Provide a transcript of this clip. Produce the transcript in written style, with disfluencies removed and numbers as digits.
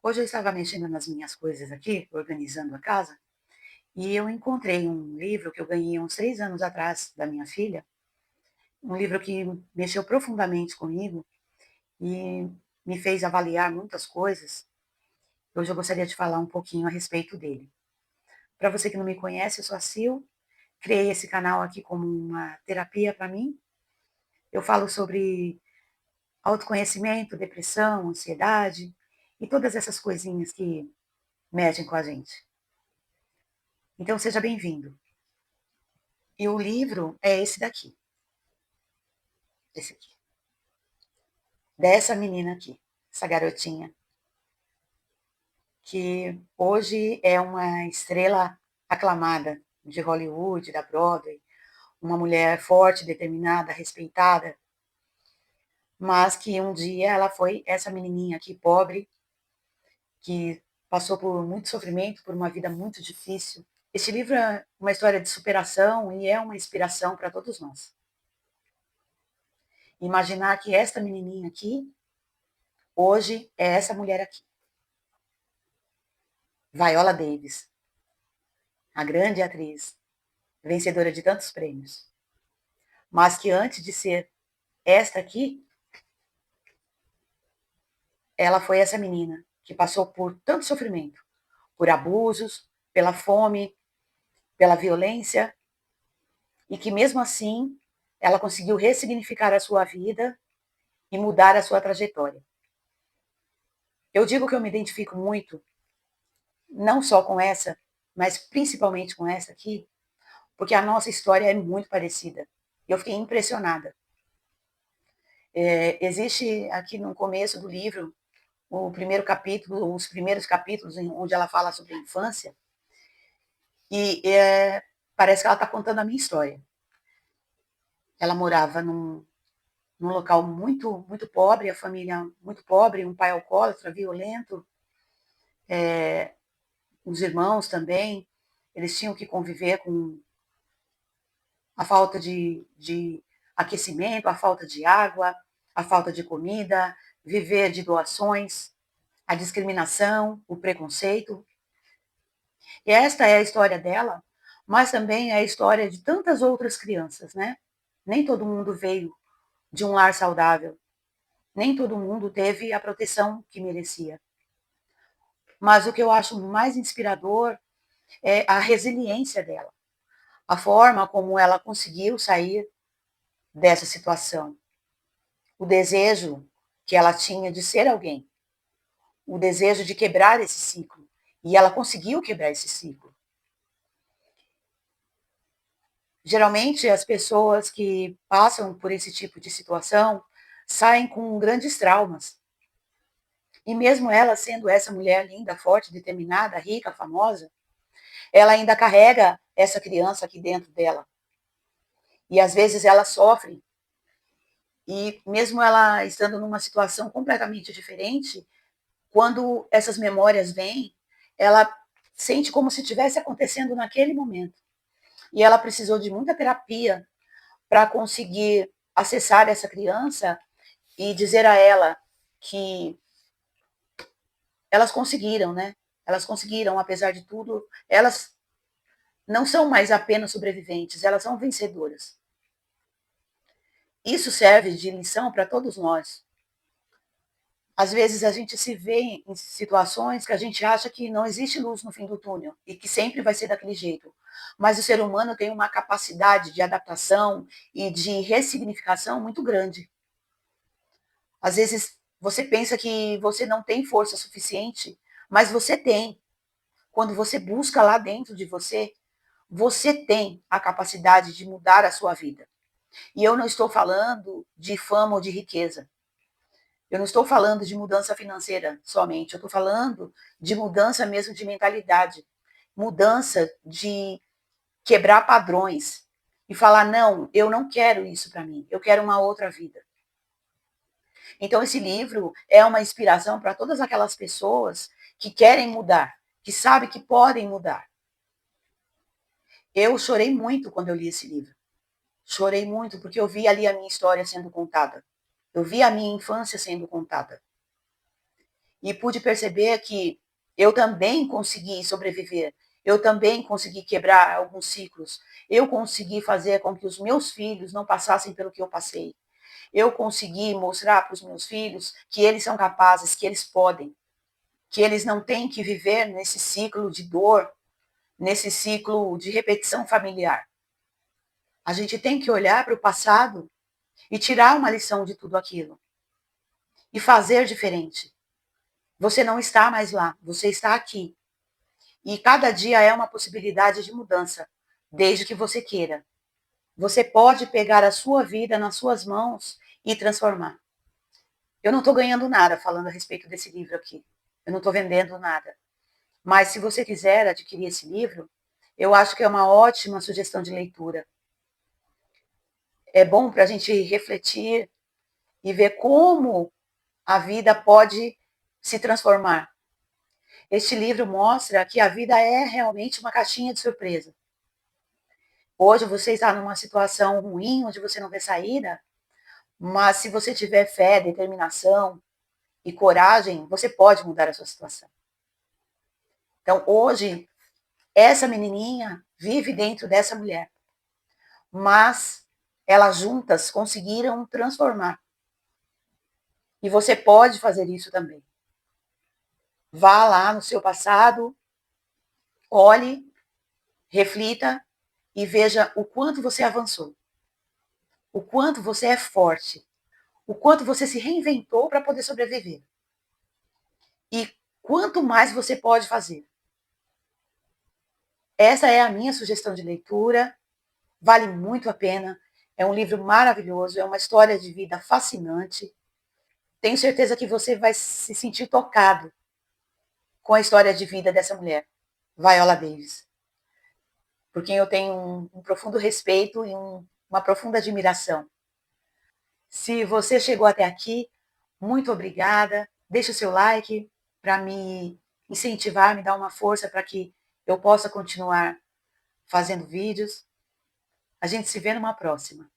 Hoje eu estava mexendo nas minhas coisas aqui, organizando a casa, e eu encontrei um livro que eu ganhei uns 3 anos atrás da minha filha, um livro que mexeu profundamente comigo e me fez avaliar muitas coisas. Hoje eu gostaria de falar um pouquinho a respeito dele. Para você que não me conhece, eu sou a Sil, criei esse canal aqui como uma terapia para mim. Eu falo sobre autoconhecimento, depressão, ansiedade e todas essas coisinhas que mexem com a gente. Então seja bem-vindo. E o livro é esse daqui, esse aqui, dessa menina aqui, essa garotinha, que hoje é uma estrela aclamada de Hollywood, da Broadway, uma mulher forte, determinada, respeitada, mas que um dia ela foi essa menininha aqui pobre, que passou por muito sofrimento, por uma vida muito difícil. Este livro é uma história de superação e é uma inspiração para todos nós. Imaginar que esta menininha aqui hoje é essa mulher aqui, Viola Davis, a grande atriz, vencedora de tantos prêmios, mas que antes de ser esta aqui, ela foi essa menina que passou por tanto sofrimento, por abusos, pela fome, pela violência, e que mesmo assim ela conseguiu ressignificar a sua vida e mudar a sua trajetória. Eu digo que eu me identifico muito, não só com essa, mas principalmente com essa aqui, porque a nossa história é muito parecida. Eu fiquei impressionada. Existe aqui no começo do livro o primeiro capítulo, os primeiros capítulos onde ela fala sobre a infância, e parece que ela está contando a minha história. Ela morava num local muito pobre, a família muito pobre, um pai alcoólatra, violento, os irmãos também, eles tinham que conviver com a falta de aquecimento, a falta de água, a falta de comida, viver de doações, a discriminação, o preconceito. E esta é a história dela, mas também é a história de tantas outras crianças, né? Nem todo mundo veio de um lar saudável, nem todo mundo teve a proteção que merecia. Mas o que eu acho mais inspirador é a resiliência dela, a forma como ela conseguiu sair dessa situação, o desejo que ela tinha de ser alguém, o desejo de quebrar esse ciclo. E ela conseguiu quebrar esse ciclo. Geralmente, as pessoas que passam por esse tipo de situação saem com grandes traumas. E mesmo ela sendo essa mulher linda, forte, determinada, rica, famosa, ela ainda carrega essa criança aqui dentro dela. E às vezes ela sofre. E mesmo ela estando numa situação completamente diferente, quando essas memórias vêm, ela sente como se estivesse acontecendo naquele momento. E ela precisou de muita terapia para conseguir acessar essa criança e dizer a ela que elas conseguiram, né? Elas conseguiram, apesar de tudo, elas não são mais apenas sobreviventes, elas são vencedoras. Isso serve de lição para todos nós. Às vezes a gente se vê em situações que a gente acha que não existe luz no fim do túnel e que sempre vai ser daquele jeito. Mas o ser humano tem uma capacidade de adaptação e de ressignificação muito grande. Às vezes você pensa que você não tem força suficiente, mas você tem. Quando você busca lá dentro de você, você tem a capacidade de mudar a sua vida. E eu não estou falando de fama ou de riqueza. Eu não estou falando de mudança financeira somente, eu estou falando de mudança mesmo de mentalidade, mudança de quebrar padrões e falar: não, eu não quero isso para mim, eu quero uma outra vida. Então, esse livro é uma inspiração para todas aquelas pessoas que querem mudar, que sabem que podem mudar. Eu chorei muito quando eu li esse livro. Chorei muito porque eu vi ali a minha história sendo contada. Eu vi a minha infância sendo contada. e pude perceber que eu também consegui sobreviver, eu também consegui quebrar alguns ciclos, eu consegui fazer com que os meus filhos não passassem pelo que eu passei. Eu consegui mostrar para os meus filhos que eles são capazes, que eles podem, que eles não têm que viver nesse ciclo de dor, nesse ciclo de repetição familiar. A gente tem que olhar para o passado e tirar uma lição de tudo aquilo e fazer diferente. Você não está mais lá, você está aqui. E cada dia é uma possibilidade de mudança, desde que você queira. Você pode pegar a sua vida nas suas mãos e transformar. Eu não estou ganhando nada falando a respeito desse livro aqui. Eu não estou vendendo nada. Mas se você quiser adquirir esse livro, eu acho que é uma ótima sugestão de leitura. É bom para a gente refletir e ver como a vida pode se transformar. Este livro mostra que a vida é realmente uma caixinha de surpresa. Hoje você está numa situação ruim, onde você não vê saída, mas se você tiver fé, determinação e coragem, você pode mudar a sua situação. Então, hoje, essa menininha vive dentro dessa mulher, mas elas juntas conseguiram transformar. E você pode fazer isso também. Vá lá no seu passado, olhe, reflita e veja o quanto você avançou, o quanto você é forte, o quanto você se reinventou para poder sobreviver. E quanto mais você pode fazer. Essa é a minha sugestão de leitura, vale muito a pena, é um livro maravilhoso, é uma história de vida fascinante. Tenho certeza que você vai se sentir tocado com a história de vida dessa mulher, Viola Davis, por quem eu tenho um profundo respeito e uma profunda admiração. Se você chegou até aqui, muito obrigada. Deixe o seu like para me incentivar, me dar uma força para que eu possa continuar fazendo vídeos. A gente se vê numa próxima.